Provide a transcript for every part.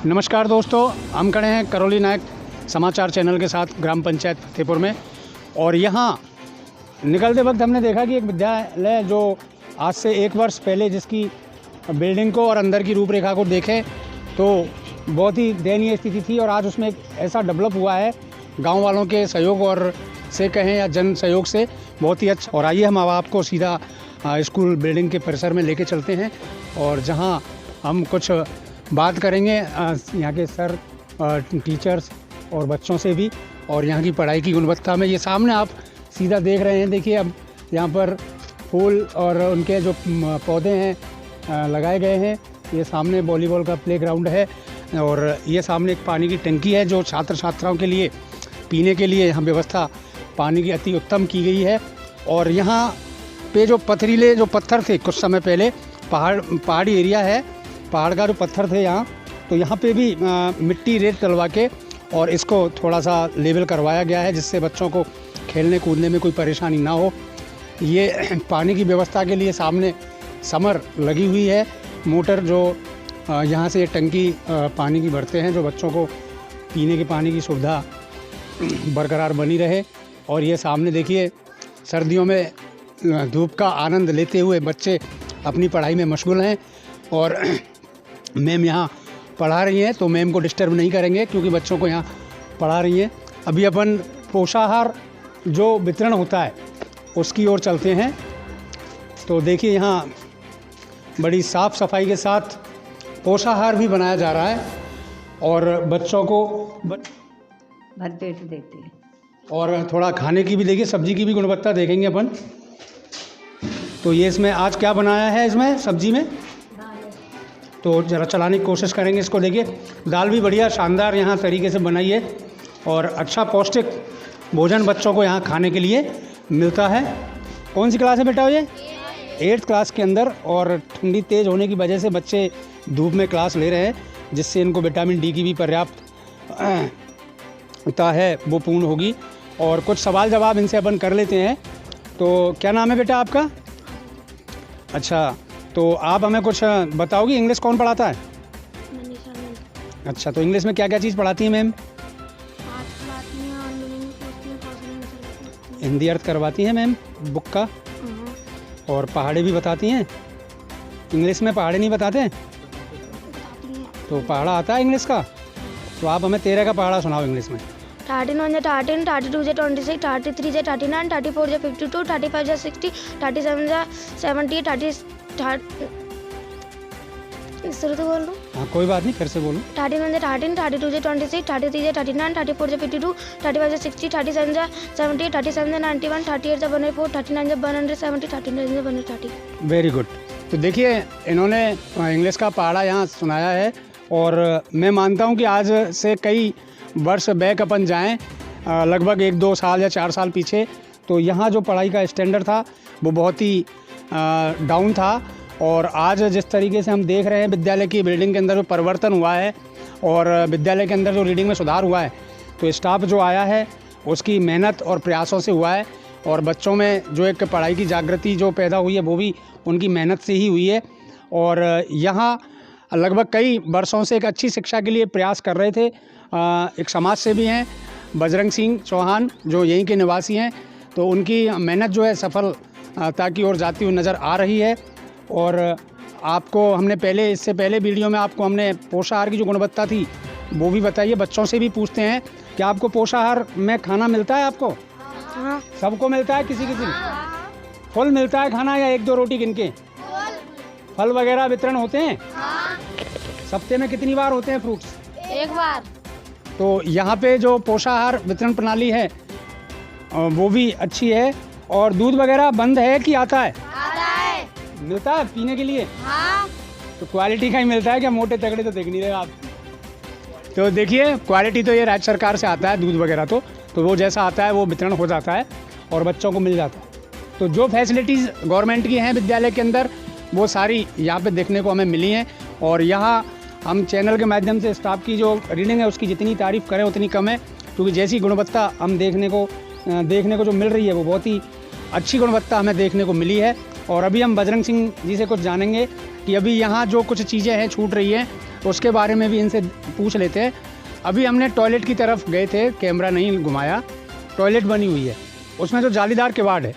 नमस्कार दोस्तों, हम खड़े हैं करौली नायक समाचार चैनल के साथ ग्राम पंचायत फतेहपुर में। और यहाँ निकलते वक्त हमने देखा कि एक विद्यालय जो आज से 1 वर्ष पहले जिसकी बिल्डिंग को और अंदर की रूपरेखा को देखें तो बहुत ही दयनीय स्थिति थी, और आज उसमें एक ऐसा डेवलप हुआ है गांव वालों के सहयोग और से कहें या जन सहयोग से बहुत ही अच्छा। और आइए हम अब आपको सीधा स्कूल बिल्डिंग के परिसर में लेके चलते हैं, और जहां हम कुछ बात करेंगे यहाँ के सर, टीचर्स और बच्चों से भी, और यहाँ की पढ़ाई की गुणवत्ता में। ये सामने आप सीधा देख रहे हैं, देखिए अब यहाँ पर फूल और उनके जो पौधे हैं लगाए गए हैं। ये सामने वॉलीबॉल का प्लेग्राउंड है, और ये सामने एक पानी की टंकी है जो छात्र छात्राओं के लिए पीने के लिए यहाँ व्यवस्था पानी की अति उत्तम की गई है। और यहाँ पे जो पथरीले जो पत्थर थे कुछ समय पहले, पहाड़ी एरिया है, पहाड़ का जो पत्थर थे यहाँ, तो यहाँ पे भी मिट्टी रेत डलवा के और इसको थोड़ा सा लेवल करवाया गया है, जिससे बच्चों को खेलने कूदने में कोई परेशानी ना हो। ये पानी की व्यवस्था के लिए सामने समर लगी हुई है, मोटर जो यहाँ से टंकी पानी की भरते हैं, जो बच्चों को पीने के पानी की सुविधा बरकरार बनी रहे। और ये सामने देखिए सर्दियों में धूप का आनंद लेते हुए बच्चे अपनी पढ़ाई में मशगूल हैं, और मैम यहाँ पढ़ा रही हैं, तो मैम को डिस्टर्ब नहीं करेंगे क्योंकि बच्चों को यहाँ पढ़ा रही हैं। अभी अपन पोषाहार जो वितरण होता है उसकी ओर चलते हैं। तो देखिए यहाँ बड़ी साफ़ सफाई के साथ पोषाहार भी बनाया जा रहा है, और बच्चों को भर पेट देते हैं, और थोड़ा खाने की भी देखिए, सब्जी की भी गुणवत्ता देखेंगे अपन। तो ये इसमें आज क्या बनाया है, इसमें सब्जी में तो ज़रा चलाने की कोशिश करेंगे इसको। देखिए दाल भी बढ़िया शानदार यहाँ तरीके से बनाई है, और अच्छा पौष्टिक भोजन बच्चों को यहाँ खाने के लिए मिलता है। कौन सी क्लास है बेटा ये? 8th क्लास के अंदर। और ठंडी तेज़ होने की वजह से बच्चे धूप में क्लास ले रहे हैं, जिससे इनको विटामिन डी की भी पर्याप्तता है वो पूर्ण होगी। और कुछ सवाल जवाब इनसे अपन कर लेते हैं। तो क्या नाम है बेटा आपका? अच्छा, तो आप हमें कुछ बताओगी, इंग्लिश कौन पढ़ाता है? अच्छा, तो इंग्लिश में क्या क्या चीज़ पढ़ाती हैं मैम? हिंदी अर्थ करवाती हैं मैम बुक का, और पहाड़े भी बताती हैं। इंग्लिश में पहाड़े नहीं बताते हैं? तो पहाड़ा आता है इंग्लिश का? तो आप हमें 13 का पहाड़ा सुनाओ इंग्लिश में। 31 से 13, 32 से 26, 33 से 39, 34 से 52, 35 से 60, 37 से 70, 30 शुरू तो बोल रहा हूँ। हाँ कोई बात नहीं, फिर से बोलो। 31 से 13, 32 से 26, 33 से 39, 34 से 52, 35 से 60, 37 से 70, 37 से 91, 38 से 104, 39 से 170, 39 से 130। Very good. तो देखिए इन्होंने इंग्लिश का पहाड़ा यहाँ सुनाया है, और मैं मानता हूँ कि आज से कई वर्ष बैक अपन जाएँ, लगभग 1-2 साल या 4 साल पीछे, तो यहाँ जो पढ़ाई का स्टैंडर्ड था वो बहुत ही डाउन था। और आज जिस तरीके से हम देख रहे हैं विद्यालय की बिल्डिंग के अंदर जो परिवर्तन हुआ है, और विद्यालय के अंदर जो रीडिंग में सुधार हुआ है, तो स्टाफ जो आया है उसकी मेहनत और प्रयासों से हुआ है, और बच्चों में जो एक पढ़ाई की जागृति जो पैदा हुई है वो भी उनकी मेहनत से ही हुई है। और यहाँ लगभग कई वर्षों से एक अच्छी शिक्षा के लिए प्रयास कर रहे थे। एक समाज सेवी हैं बजरंग सिंह चौहान, जो यहीं के निवासी हैं, तो उनकी मेहनत जो है सफलता की ओर जाती हुई नज़र आ रही है। और आपको हमने इससे पहले वीडियो में आपको हमने पोषाहार की जो गुणवत्ता थी वो भी बताइए। बच्चों से भी पूछते हैं कि आपको पोषाहार में खाना मिलता है? आपको हाँ। सबको मिलता है? किसी फुल मिलता है खाना, या 1-2 रोटी गिन के? फल वगैरह वितरण होते हैं? सप्ताह में कितनी बार होते हैं फ्रूट्स? 1 बार। तो यहाँ पे जो पोषाहार वितरण प्रणाली है वो भी अच्छी है। और दूध वगैरह बंद है कि आता है? मिलता है पीने के लिए? हाँ। तो क्वालिटी का ही मिलता है, क्या मोटे तगड़े तो देख नहीं रहे आप? तो देखिए क्वालिटी तो ये राज्य सरकार से आता है दूध वगैरह, तो वो जैसा आता है वो वितरण हो जाता है और बच्चों को मिल जाता है। तो जो फैसिलिटीज़ गवर्नमेंट की हैं विद्यालय के अंदर वो सारी यहाँ पे देखने को हमें मिली हैं। और यहाँ हम चैनल के माध्यम से स्टाफ की जो रीडिंग है उसकी जितनी तारीफ़ करें उतनी कम है, क्योंकि जैसी गुणवत्ता हम देखने को जो मिल रही है वो बहुत ही अच्छी गुणवत्ता हमें देखने को मिली है। और अभी हम बजरंग सिंह जी से कुछ जानेंगे कि अभी यहाँ जो कुछ चीज़ें हैं छूट रही हैं उसके बारे में भी इनसे पूछ लेते हैं। अभी हमने टॉयलेट की तरफ गए थे, कैमरा नहीं घुमाया। टॉयलेट बनी हुई है, उसमें जो जालीदार किवाड़ है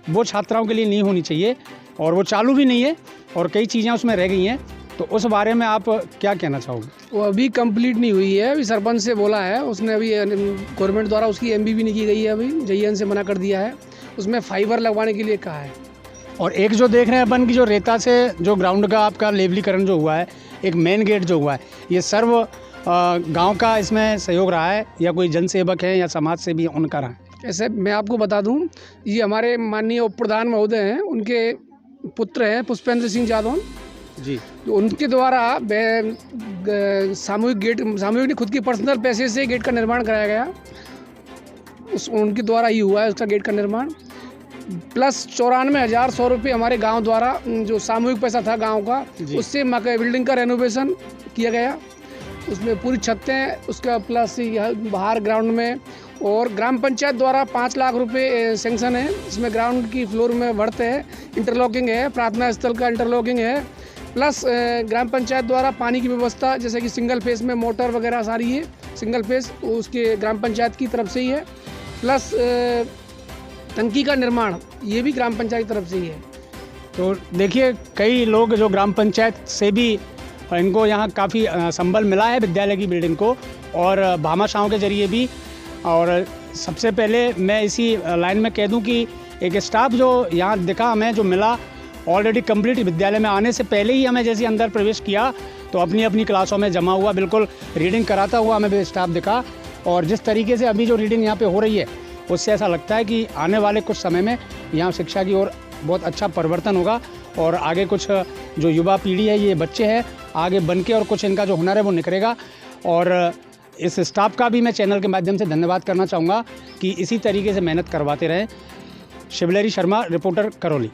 वो छात्राओं के लिए नहीं होनी चाहिए और वो चालू भी नहीं है और कई चीज़ें उसमें रह गई हैं। तो उस बारे में आप क्या कहना चाहोगे? वो अभी कंप्लीट नहीं हुई है, अभी सरपंच से बोला है उसने, अभी गवर्नमेंट द्वारा उसकी एमबी भी नहीं की गई है, अभी JN से मना कर दिया है। उसमें फाइबर लगवाने के लिए कहा है। और एक जो देख रहे हैं अपन की जो रेता से जो ग्राउंड का आपका लेवलीकरण जो हुआ है, एक मेन गेट जो हुआ है, ये सर्व गांव का इसमें सहयोग रहा है या कोई जनसेवक है या समाज से भी उनका रहा है? ऐसे मैं आपको बता दूं, ये हमारे माननीय उप प्रधान महोदय हैं, उनके पुत्र हैं पुष्पेंद्र सिंह जादौन जी। तो उनके द्वारा सामूहिक नहीं, खुद की पर्सनल पैसे से गेट का निर्माण कराया गया। उनके द्वारा ही हुआ है उसका गेट का निर्माण। प्लस 94,100 रुपये हमारे गांव द्वारा जो सामूहिक पैसा था गांव का, उससे बिल्डिंग का रेनोवेशन किया गया। उसमें पूरी छतें, उसका प्लस यह बाहर ग्राउंड में, और ग्राम पंचायत द्वारा 5 लाख रुपए सेंक्शन है। इसमें ग्राउंड की फ्लोर में बढ़ते हैं, इंटरलॉकिंग है, प्रार्थना स्थल का इंटरलॉकिंग है, प्लस ग्राम पंचायत द्वारा पानी की व्यवस्था, जैसे कि सिंगल फेस में मोटर वगैरह सारी है, सिंगल फेस उसके ग्राम पंचायत की तरफ से ही है। प्लस टंकी का निर्माण ये भी ग्राम पंचायत की तरफ से ही है। तो देखिए, कई लोग जो ग्राम पंचायत से भी इनको यहाँ काफ़ी संबल मिला है विद्यालय की बिल्डिंग को, और भामाशाहों के जरिए भी। और सबसे पहले मैं इसी लाइन में कह दूं कि एक स्टाफ जो यहाँ दिखा हमें, जो मिला ऑलरेडी कंप्लीट, विद्यालय में आने से पहले ही हमें जैसे अंदर प्रवेश किया तो अपनी अपनी क्लासों में जमा हुआ, बिल्कुल रीडिंग कराता हुआ हमें स्टाफ दिखा। और जिस तरीके से अभी जो रीडिंग यहाँ पे हो रही है, उससे ऐसा लगता है कि आने वाले कुछ समय में यहाँ शिक्षा की ओर बहुत अच्छा परिवर्तन होगा और आगे कुछ जो युवा पीढ़ी है, ये बच्चे हैं, आगे बन के और कुछ इनका जो हुनर है वो निखरेगा। और इस स्टाफ का भी मैं चैनल के माध्यम से धन्यवाद करना चाहूँगा कि इसी तरीके से मेहनत करवाते रहें। शिवलहरी शर्मा, रिपोर्टर, करौली।